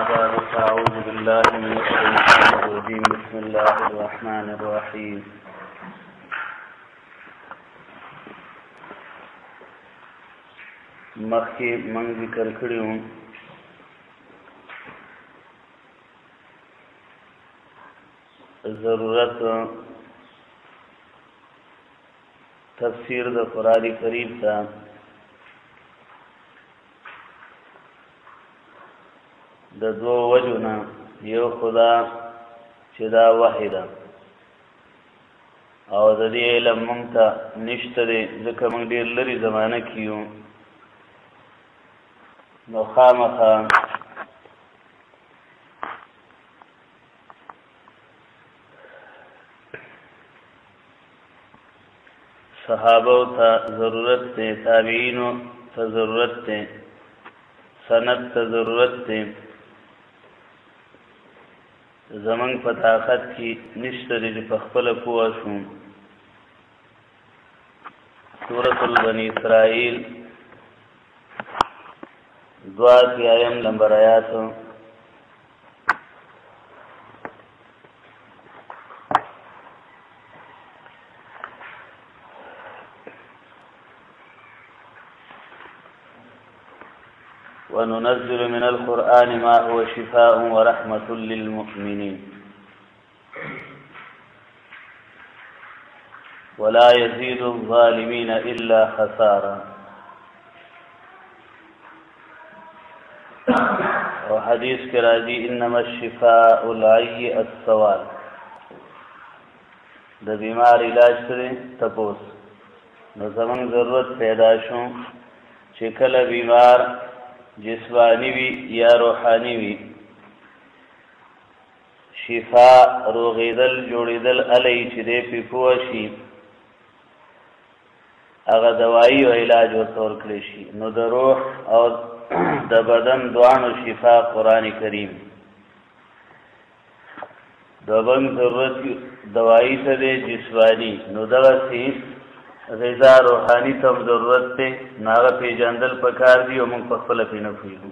بعد فأعوذ بالله من الشيطان الرجيم بسم الله الرحمن الرحيم مخکې من ذکر کړیو ضرورت تفسیر د قرآن کریم ته د دوه وجونه یو خدا چې دا وحی ده او د دې علم مونږ ته نشته دی ځکه مونږ ډېر لرې زمانه کې یو نو خامخا صحابو ته ضرورت دی تابعینو ته ضرورت دی سند ته ضرورت دی زمنګ په طاقت کې نشته دی په خپل پوه شوم سورۃ بنی اسرائیل 2 نمبر آیات وننزل من القرآن ما هو شفاء ورحمة للمؤمنين ولا يزيد الظالمين إلا خسارا وحديث كرادي إنما الشفاء العي السوال د بیمار علاج کړي تپوس نو زمون ضرورت پیدا شو چې کله بیمار جسمانی وی یا روحانی وی شفاء روغیدل جوړیدل علی چې دې په پوښي هغه دوايي او علاج ورتور کړی شي نو د روح او د بدن دوانو شفاء قران کریم د بدن ضرورت دوايي ته دې جسمانی نو دغه سي غذا روحانی تم ضرورت ته ناغه پیجاندل پکار دی او موږ په خپل پینې پویو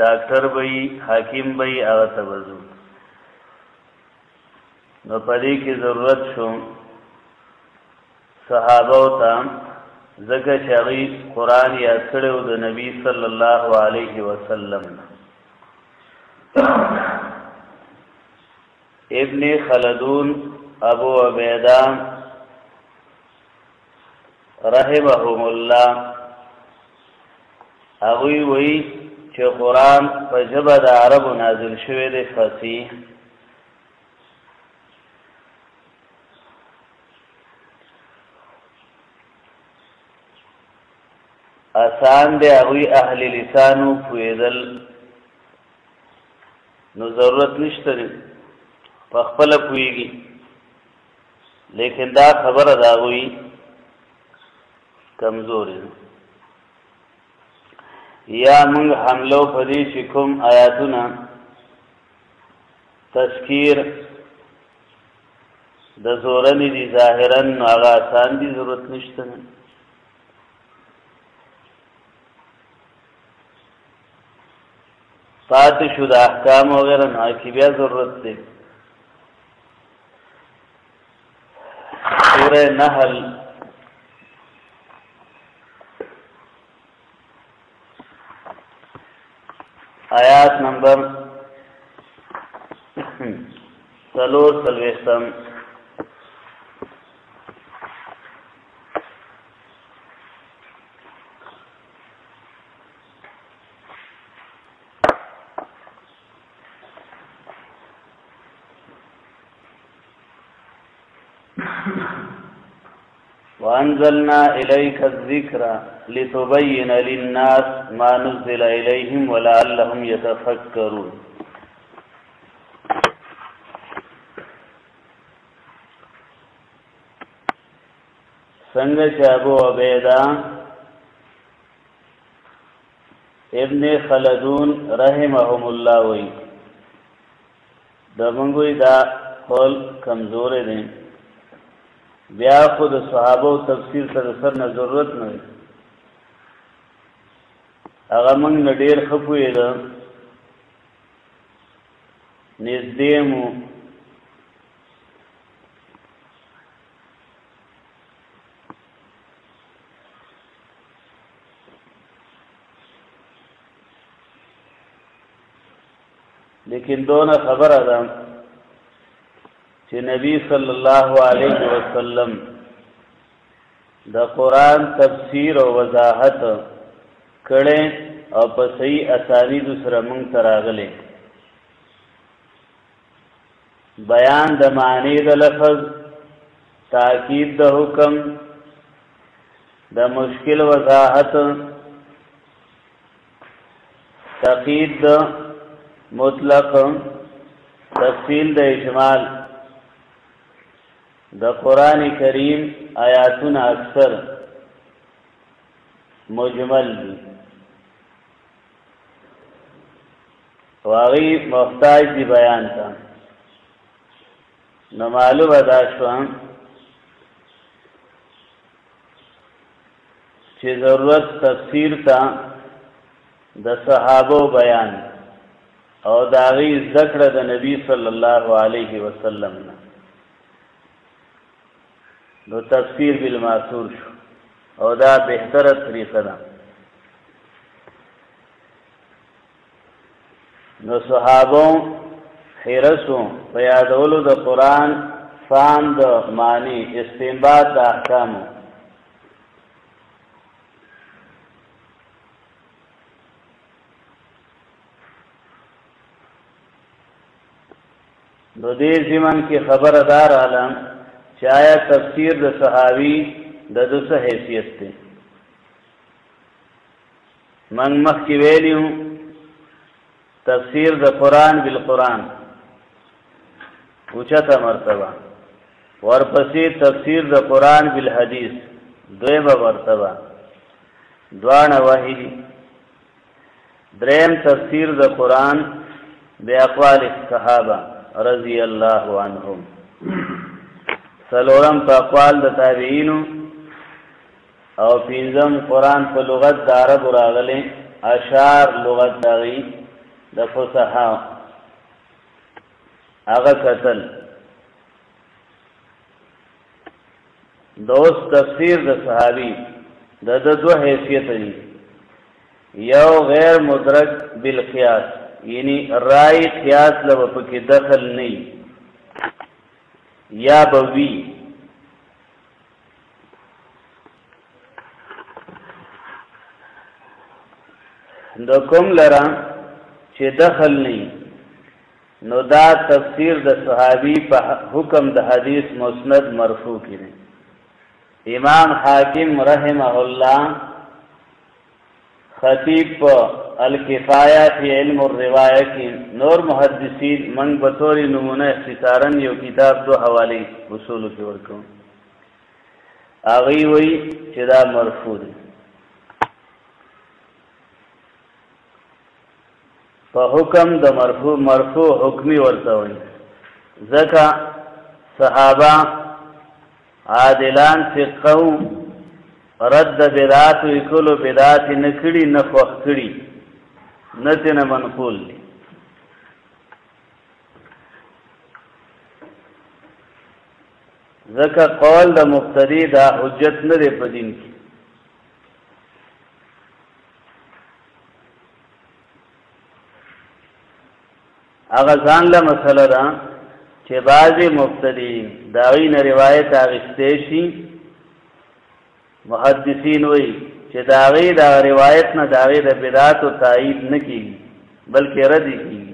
ډاکټر وای حکیم وای هغه توجه نو پدې کې ضرورت شو صحابه او تام زکه شری قران یا کړو د نبی صلی الله علیه وسلم ابن خلدون ابو عبیدہ رحمهم الله هغه وی چې قران په ژبه د عربو نازل شوی دی فصیح آسان دی هغه اهل لسانو پویدل نو ضرورت نشته په خپل پویږي لیکن دا خبره دا وی کمزور یا موږ حملو پدې چې کوم آیاتونه تذکیر د زورنی دي ظاهرا هغه آسان دي ضرورت نشته پاتې شو د احکام وغیرہ نه کی بیا ضرورت دی سورہ نحل آیات نمبر 3 وأنزلنا إليك الذكر لتبين للناس ما نزل إليهم ولعلهم يتفكرون څنګه ابو عبیدہ ابن خلدون رحمهم الله وی د منګوي دا قول کمزور دي بیا خود صحابه او تفسیر سره نه ضرورت نه هغه موږ ډیر خپوی ده نږدې مو لیکن دونه خبره ده چې نبی صلی الله علیه وسلم د قرآن تفسیر او وضاحت کړي او په صحیح اسانید سره مونږ ته راغلي بیان د معنی د لفظ تاکید د حکم د مشکل وضاحت تقید د مطلق تفصیل د اجمال د قرآن کریم آیاتونه اکثر مجمل دي واغی محتاج دی بیان تا نو معلوم ادا شو چې ضرورت تفسیر تا د صحابو بیان او داغی ذکر د نبی صلی الله علیه وسلم نو تفسیر بالماثور شو او دا بهتره طریقه ده نو صحابو حرسو په یادولو د قرآن فهم د معنی استنباط د احکامو نو دې زمن کې خبردار عالم چې آیا تفسیر د صحابي د څه حیثیت دی من مخکې ویلیو تفسیر د قرآن بالقرآن اوچته مرتبه ورپسې تفسیر د قرآن بالحدیث دویمه مرتبه دواړه وحی دي دریم تفسیر د قرآن باقوال الصحابه رضی الله عنهم سلورم په اقوال د تابعینو او پنځم قرآن په لغت د عرب راغلي اشعار لغت دغی د فصحا هغه قتل دوست تفسیر د صحابي د دوه حیثیت دي یو غیر مدرک بالقياس یعنی رای قیاس له پکې دخل نه یا بوی د کوم لرا چې دخل نه نو دا تفسیر د صحابي په حکم د حدیث مسند مرفوع کړي امام حاکم رحمه الله خطیب الکفایہ فی علم الروایہ کی نور محدثین من بطور نمونہ اختصارا یو کتاب دو حوالی اصولو کی ورکو آغی وی چدا مرفوع دی پا حکم دا مرفوع حکمی ورتوی زکا صحابہ عادلان فقہو رد بدعات وکلو بدعات نکړي نه خوښ کړي نتنه منقول دي ځکه قول د مقتدی دا حجت نه دی په دین کې هغه ځان له مسله ده چې بعضی مقتدی داوی نه روایت اغسته شي محدثین وی چې داغی دا روایت نه داغی د بدعات او تایید نه کیږي بلکې رد کیږي